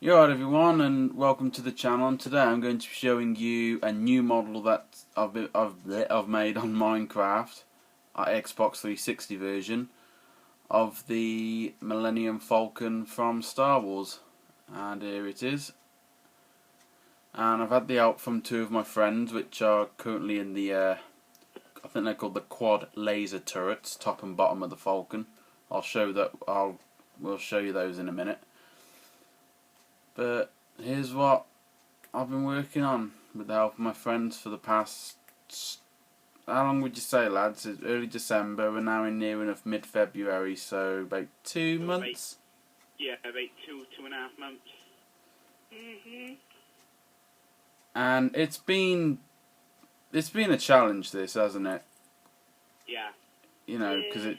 Yeah, alright everyone, and welcome to the channel. And today I'm going to be showing you a new model that I've made on Minecraft, our Xbox 360 version of the Millennium Falcon from Star Wars. And here it is. And I've had the help from two of my friends, which are currently in the I think they're called the quad laser turrets, top and bottom of the Falcon. We'll show you those in a minute. But here's what I've been working on with the help of my friends for the past, how long would you say, lads? It's early December, we're now in near enough mid-February, so about 2 months? About 2.5 months. And it's been a challenge, this, hasn't it? Yeah. You know, because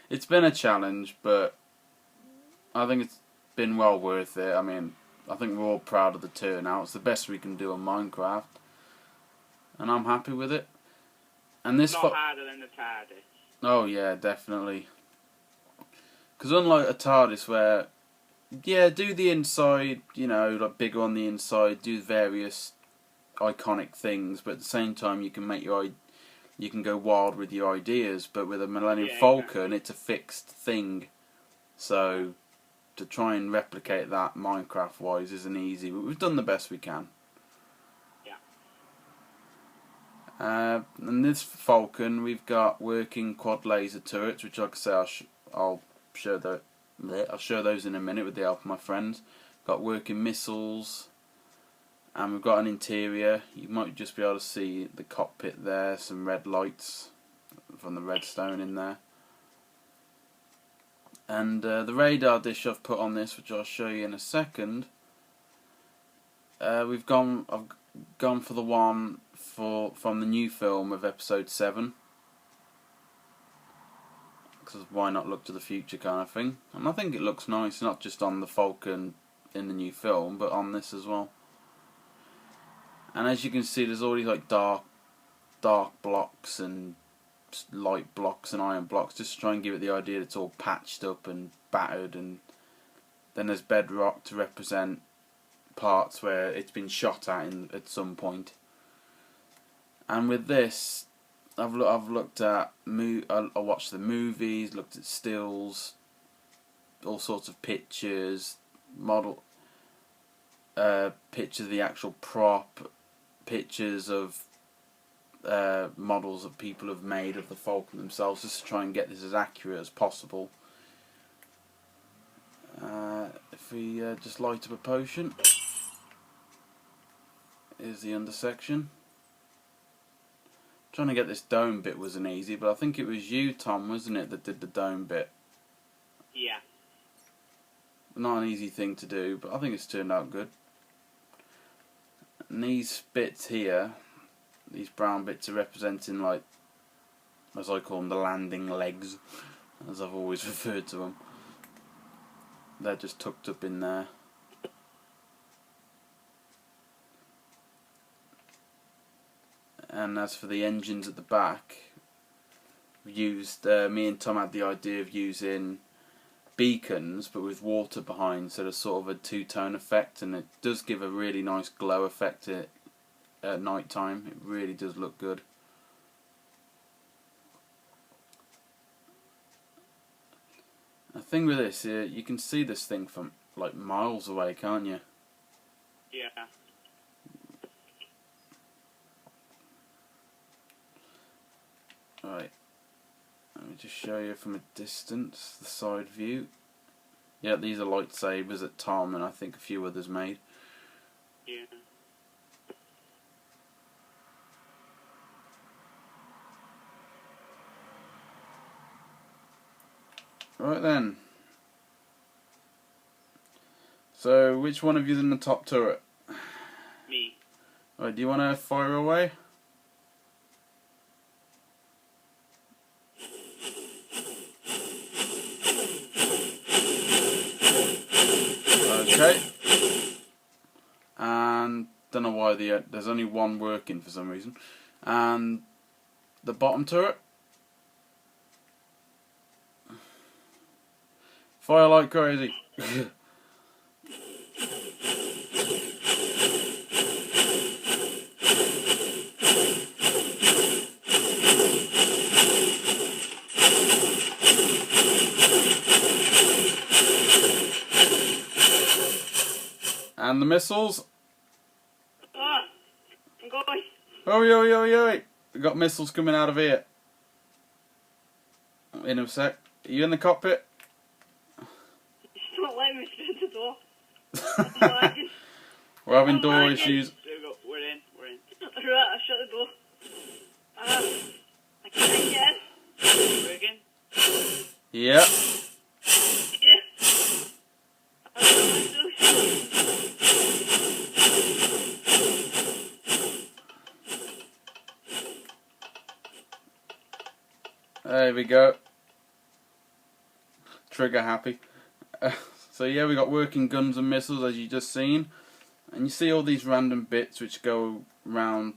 it's been a challenge, but I think it's been well worth it. I mean, I think we're all proud of the turnout. It's the best we can do on Minecraft, and I'm happy with it. And this not harder than the TARDIS. Oh yeah, definitely. Because unlike a TARDIS, where do the inside, like bigger on the inside, do various iconic things, but at the same time you can go wild with your ideas. But with a Millennium Falcon, it's a fixed thing, so to try and replicate that Minecraft wise isn't easy, but we've done the best we can. Yeah. And this Falcon, we've got working quad laser turrets, which, like I say, I'll show those in a minute with the help of my friends. Got working missiles, and we've got an interior. You might just be able to see the cockpit there, some red lights from the redstone in there. And the radar dish I've put on this, which I'll show you in a second, I've gone for the one from the new film of Episode 7. Because why not look to the future kind of thing. And I think it looks nice, not just on the Falcon in the new film, but on this as well. And as you can see, there's all these like dark blocks and light blocks and iron blocks, just to try and give it the idea that it's all patched up and battered. And then there's bedrock to represent parts where it's been shot at some point. And with this, I've looked at I watched the movies, looked at stills, all sorts of pictures, pictures of the actual prop, pictures of models that people have made of the Falcon themselves, just to try and get this as accurate as possible. If we just light up a potion, here's the under section. Trying to get this dome bit wasn't easy, but I think it was you, Tom, wasn't it, that did the dome bit? Yeah. Not an easy thing to do, but I think it's turned out good. And these bits here, these brown bits, are representing, like, as I call them, the landing legs, as I've always referred to them. They're just tucked up in there. And as for the engines at the back, me and Tom had the idea of using beacons, but with water behind, so there's sort of a two-tone effect, and it does give a really nice glow effect at night time. It really does look good. The thing with this, you can see this thing from like miles away, can't you? Yeah. Right, let me just show you from a distance the side view. Yeah, these are lightsabers that Tom and I think a few others made. Yeah. Right then. So, which one of you's in the top turret? Me. Right, do you want to fire away? Okay. And don't know why there's only one working for some reason. And the bottom turret. Fire like crazy. And the missiles. Ah, I'm going. Oh. We got missiles coming out of here. In a sec. Are you in the cockpit? Don't let me through the door. I'm lagging. We're having I'm door lagging. issues. There we go. We're in. Right, I shut the door. I can't get in. Working? Yep. Yeah. I don't know. There we go. Trigger happy. So yeah, we got working guns and missiles as you just seen. And you see all these random bits which go round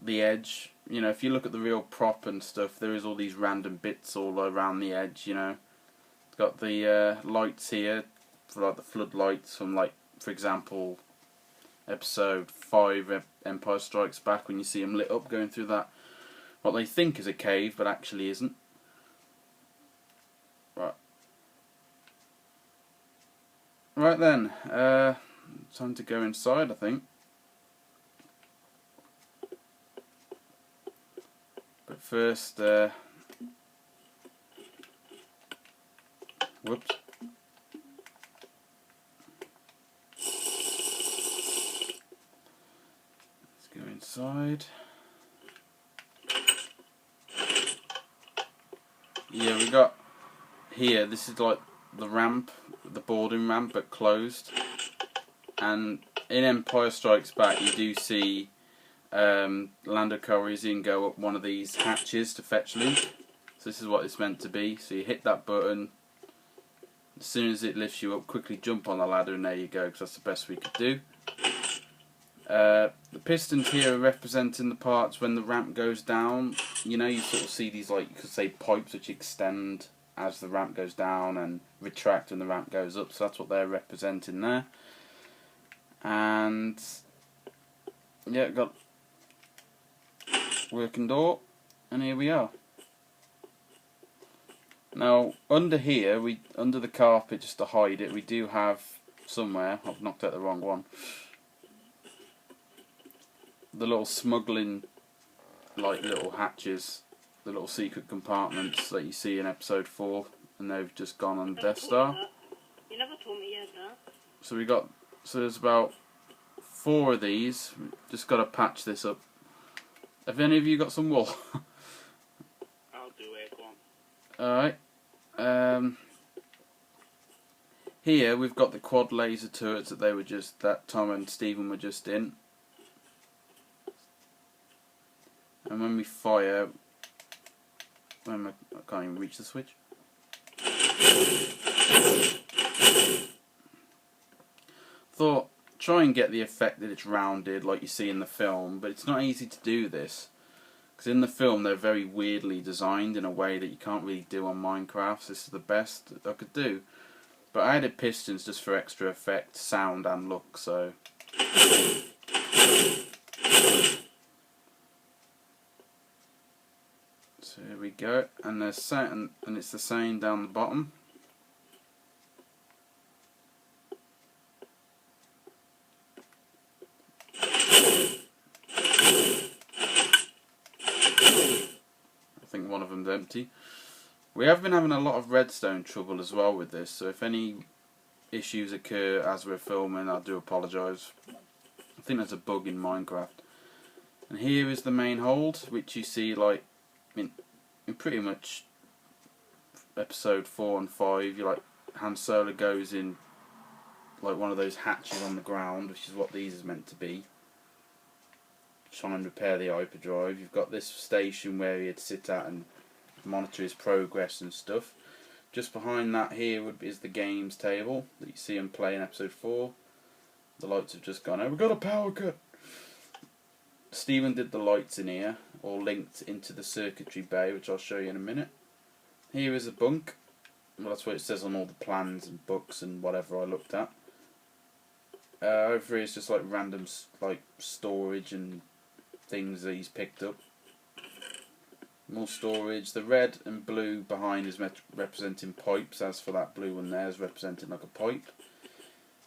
the edge. You know, if you look at the real prop and stuff, there is all these random bits all around the edge, you know. It's got the lights here, for like the floodlights from, like, for example, episode 5, Empire Strikes Back, when you see them lit up going through that, what they think is a cave, but actually isn't. Right. Right then, time to go inside, I think. But first, whoops. Let's go inside. Yeah, we got here, this is like the ramp, the boarding ramp, but closed. And in Empire Strikes Back, you do see Lando Calrissian go up one of these hatches to fetch Luke. So this is what it's meant to be. So you hit that button. As soon as it lifts you up, quickly jump on the ladder, and there you go, because that's the best we could do. The pistons here are representing the parts when the ramp goes down. You know, you sort of see these, like, you could say, pipes which extend as the ramp goes down and retract when the ramp goes up. So that's what they're representing there. And yeah, got working door, and here we are. Now under here, under the carpet, just to hide it, we do have somewhere, I've knocked out the wrong one, the little smuggling, like, little hatches, the little secret compartments that you see in episode 4, and they've just gone on the Death Star. You never told me you had that. So there's about 4 of these. Just got to patch this up. Have any of you got some wool? I'll do it. Go on. Alright. Here we've got the quad laser turrets that Tom and Stephen were just in. And when we fire, I can't even reach the switch. Thought, try and get the effect that it's rounded like you see in the film, but it's not easy to do this, because in the film they're very weirdly designed in a way that you can't really do on Minecraft. This is the best I could do, but I added pistons just for extra effect, sound and look. So here we go, and there's and it's the same down the bottom. I think one of them's empty. We have been having a lot of redstone trouble as well with this, so if any issues occur as we're filming, I do apologise. I think there's a bug in Minecraft. And here is the main hold, which you see, like, in pretty much episode 4 and 5, you like Han Solo goes in like one of those hatches on the ground, which is what these is meant to be. Try and repair the hyperdrive. You've got this station where he'd sit at and monitor his progress and stuff. Just behind that here is the games table that you see him play in episode 4. The lights have just gone out. We've got a power cut. Stephen did the lights in here, all linked into the circuitry bay, which I'll show you in a minute. Here is a bunk. Well, that's what it says on all the plans and books and whatever I looked at. Over here is just like random like storage and things that he's picked up. More storage. The red and blue behind is representing pipes. As for that blue one there is representing like a pipe.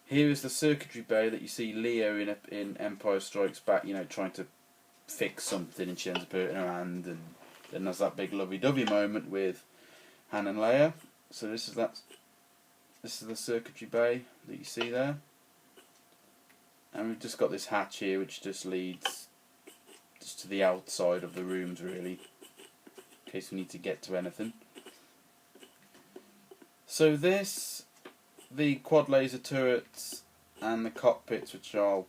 Here is the circuitry bay that you see Leo in Empire Strikes Back, you know, trying to fix something, and she ends up hurting her hand, and then there's that big lovey-dovey moment with Han and Leia. So this is the circuitry bay that you see there. And we've just got this hatch here which just leads just to the outside of the rooms, really, in case we need to get to anything. So the quad laser turrets and the cockpits, which are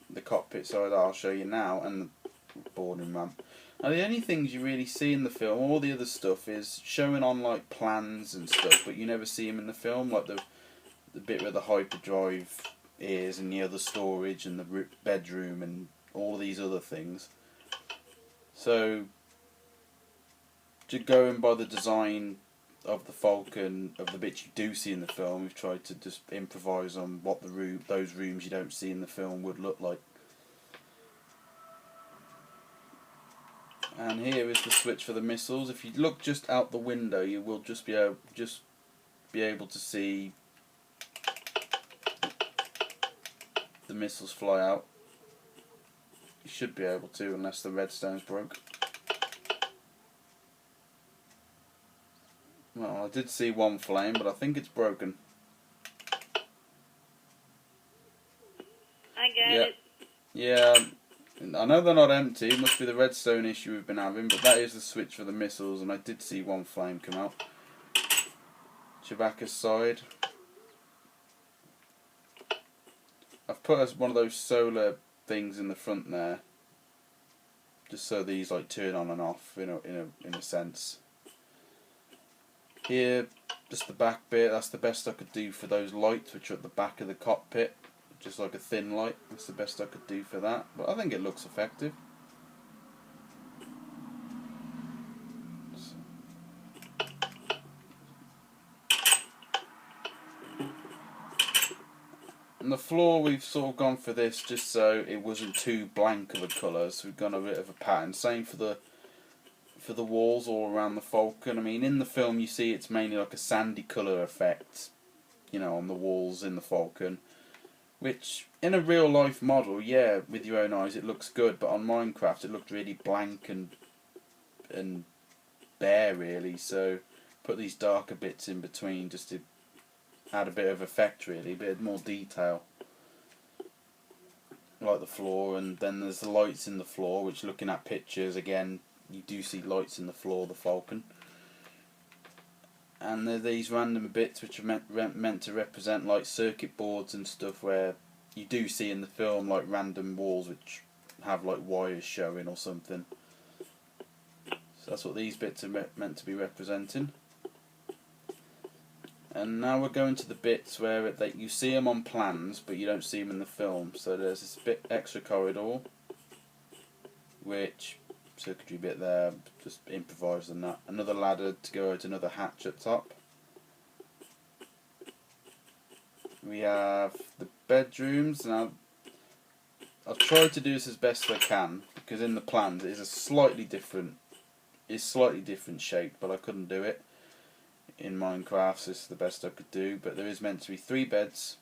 the cockpit side I'll show you now, and the boarding ramp, are the only things you really see in the film. All the other stuff is showing on like plans and stuff, but you never see them in the film, like the bit where the hyperdrive is, and the other storage, and the bedroom, and all these other things. So, just going by the design of the Falcon, of the bits you do see in the film, we've tried to just improvise on what those rooms you don't see in the film would look like. And here is the switch for the missiles. If you look just out the window, you will just be able to see the missiles fly out. You should be able to, unless the redstone's broke. Well, I did see one flame, but I think it's broken. I got it. Yeah, I know they're not empty. It must be the redstone issue we've been having, but that is the switch for the missiles, and I did see one flame come out. Chewbacca's side. I've put one of those solar things in the front there, just so these like turn on and off in a sense. Here, just the back bit. That's the best I could do for those lights, which are at the back of the cockpit, just like a thin light. That's the best I could do for that, but I think it looks effective. And the floor, we've sort of gone for this just so it wasn't too blank of a colour, so we've gone a bit of a pattern. Same for the walls all around the Falcon. I mean, in the film you see it's mainly like a sandy colour effect, you know, on the walls in the Falcon, which in a real life model, yeah, with your own eyes it looks good, but on Minecraft it looked really blank and bare, really. So put these darker bits in between just to add a bit of effect, really, a bit more detail, like the floor. And then there's the lights in the floor, which, looking at pictures again, you do see lights in the floor of the Falcon. And there are these random bits which are meant to represent like circuit boards and stuff, where you do see in the film like random walls which have like wires showing or something. So that's what these bits are meant to be representing. And now we're going to the bits where you see them on plans, but you don't see them in the film. So there's this bit extra corridor, which circuitry bit there, just improvised on that. Another ladder to go out another hatch at top. We have the bedrooms. Now, I've tried to do this as best I can, because in the plans it is slightly different shape, but I couldn't do it in Minecraft, so this is the best I could do. But there is meant to be 3 beds,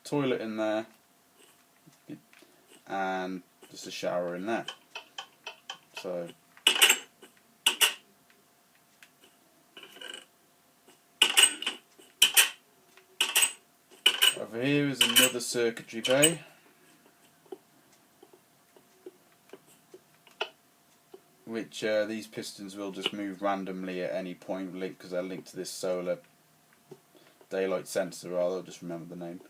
toilet in there, and just a shower in there. So over here is another circuitry bay, which these pistons will just move randomly at any point, because they're linked to this solar daylight sensor, rather. I'll just remember the name.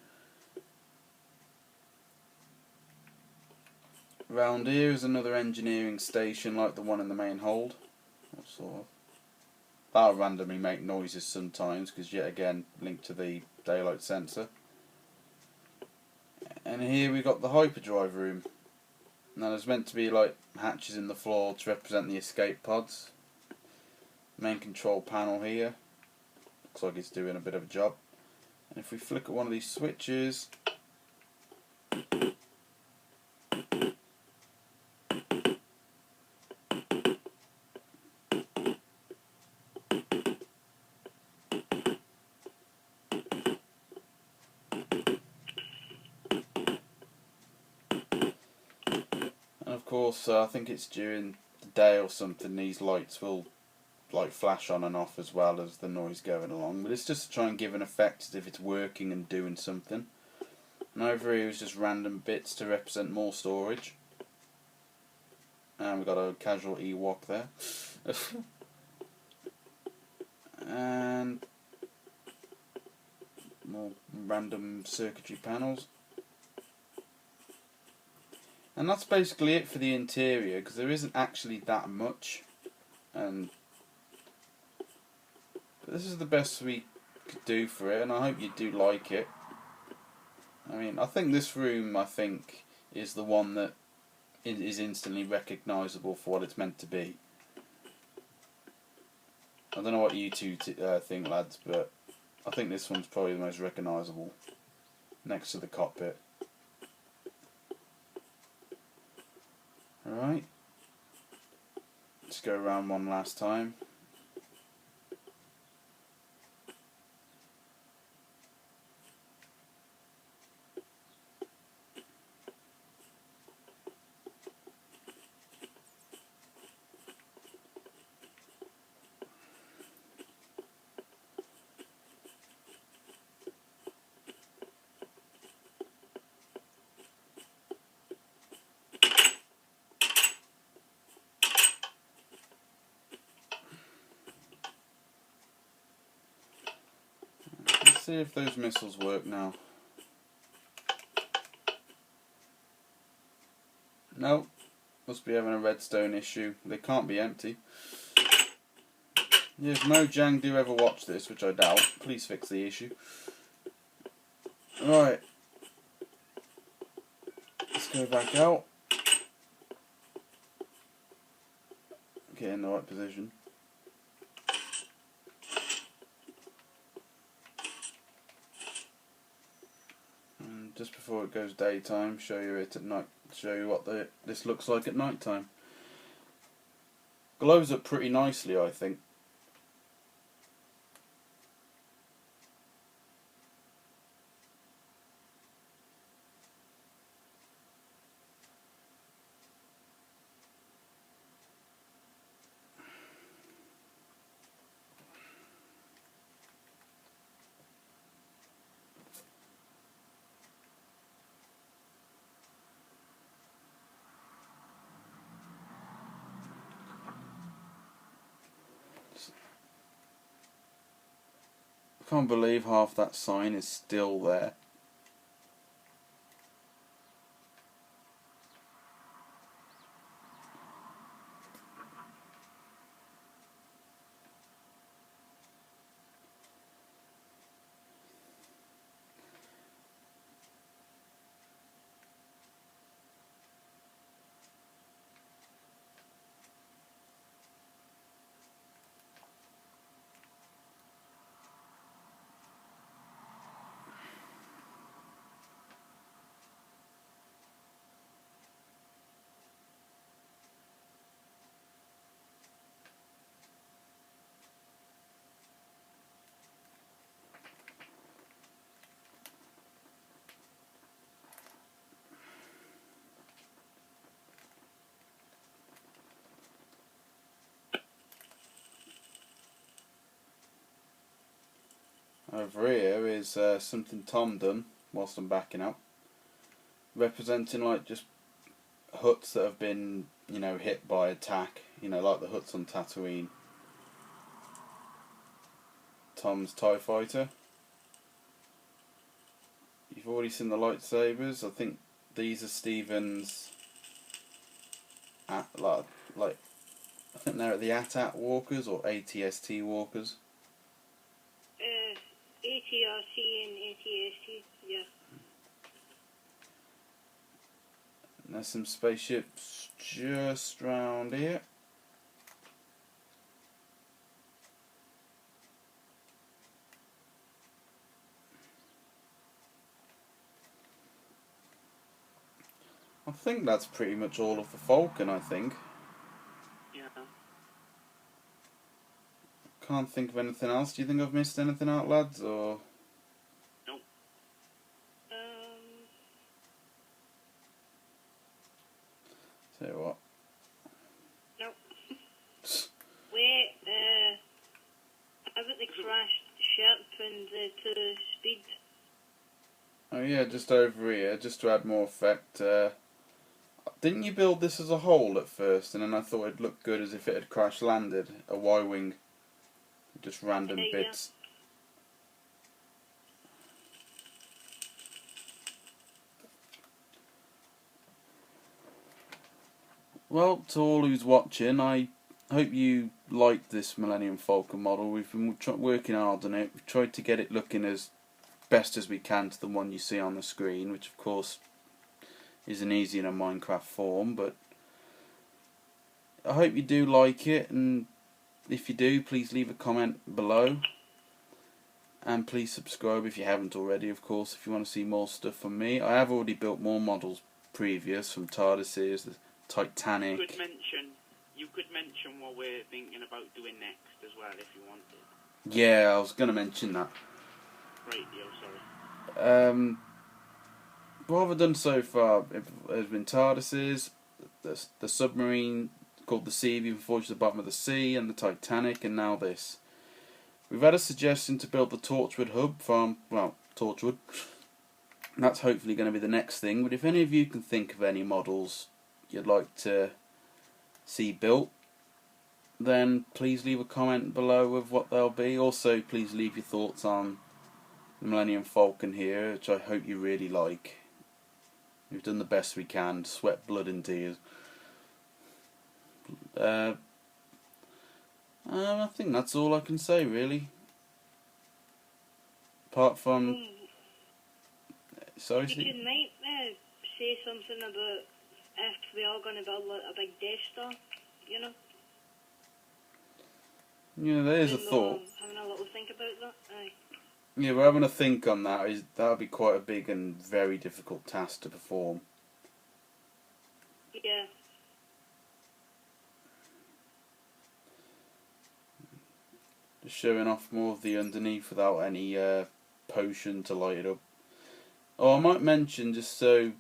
Round here is another engineering station like the one in the main hold. Sort of. That'll randomly make noises sometimes, because yet again linked to the daylight sensor. And here we got the hyperdrive room. Now there's meant to be like hatches in the floor to represent the escape pods. Main control panel here. Looks like it's doing a bit of a job. And if we flick at one of these switches, of course, I think it's during the day or something, these lights will like flash on and off as well as the noise going along. But it's just to try and give an effect as if it's working and doing something. And over here is just random bits to represent more storage. And we've got a casual Ewok there. And more random circuitry panels. And that's basically it for the interior, because there isn't actually that much. And but this is the best we could do for it, and I hope you do like it. I mean, I think this room, is the one that is instantly recognisable for what it's meant to be. I don't know what you two think, lads, but I think this one's probably the most recognisable, next to the cockpit. Alright, let's go around one last time. Let's see if those missiles work now. Nope, must be having a redstone issue. They can't be empty. Yeah, if Mojang do ever watch this, which I doubt, please fix the issue. Right, let's go back out. Get in the right position. And just before it goes daytime, show you it at night. Show you what this looks like at night time. Glows up pretty nicely, I think. I can't believe half that sign is still there. Over here is something Tom done whilst I'm backing up, representing like just huts that have been, hit by attack, like the huts on Tatooine. Tom's TIE fighter. You've already seen the lightsabers. I think these are Stephen's I think they're the AT-AT walkers or ATST walkers. ATRC and ATST, yeah. And there's some spaceships just round here. I think that's pretty much all of the Falcon, I think. Yeah. Can't think of anything else. Do you think I've missed anything out, lads, or...? Nope. Say what? No. Wait, how about the crashed ship and the 2 speed? Oh yeah, just over here, just to add more effect. Didn't you build this as a whole at first, and then I thought it'd look good as if it had crash landed? A Y-wing. Just random bits. Well, to all who's watching, I hope you like this Millennium Falcon model. We've been working hard on it. We've tried to get it looking as best as we can to the one you see on the screen, which of course isn't easy in a Minecraft form, but I hope you do like it, and if you do, please leave a comment below, and please subscribe if you haven't already, of course, if you want to see more stuff from me. I have already built more models previous, from TARDISes, the Titanic. You could mention what we're thinking about doing next as well, if you wanted. Yeah, I was going to mention that. Right, sorry. What have I done so far? There's been TARDISes, the submarine called the Sea Beam Forged to the Bottom of the Sea, and the Titanic, and now this. We've had a suggestion to build the Torchwood hub from, well, Torchwood. And that's hopefully going to be the next thing, but if any of you can think of any models you'd like to see built, then please leave a comment below of what they'll be. Also, please leave your thoughts on the Millennium Falcon here, which I hope you really like. We've done the best we can, sweat, blood and tears. I think that's all I can say, really. Apart from... Sorry, You could might say something about if we are going to build a big Death Star, you know? Yeah, there is a thought. Having a little think about that, aye. Yeah, we're having a think on that. That would be quite a big and very difficult task to perform. Yeah. Just showing off more of the underneath without any potion to light it up. Oh, I might mention, just so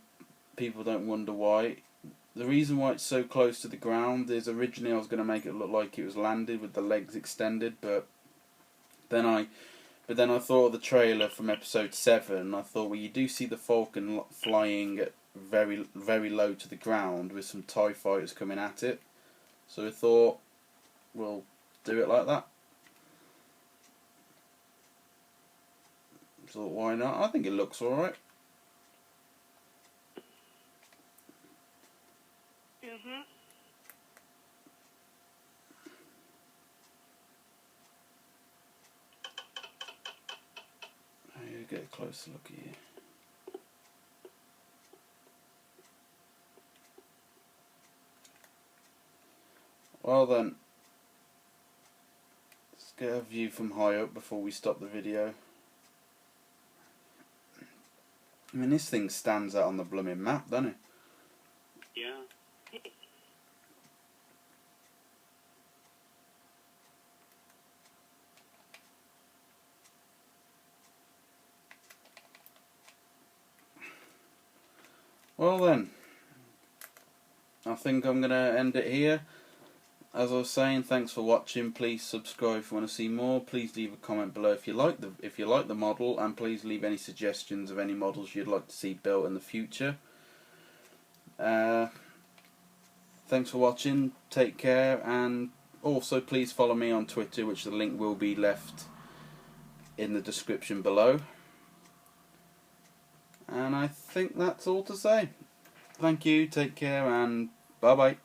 people don't wonder why, the reason why it's so close to the ground is originally I was going to make it look like it was landed with the legs extended, but then I thought of the trailer from episode 7. I thought, well, you do see the Falcon flying very, very low to the ground with some TIE fighters coming at it. So I thought, we'll do it like that. So why not? I think it looks alright. Mhm. You get a closer look here. Well then, let's get a view from high up before we stop the video. I mean, this thing stands out on the blooming map, doesn't it? Yeah. Well then, I think I'm going to end it here. As I was saying, thanks for watching. Please subscribe if you want to see more. Please leave a comment below if you like the model, and please leave any suggestions of any models you'd like to see built in the future. Thanks for watching. Take care, and also please follow me on Twitter, which the link will be left in the description below. And I think that's all to say. Thank you, take care, and bye bye.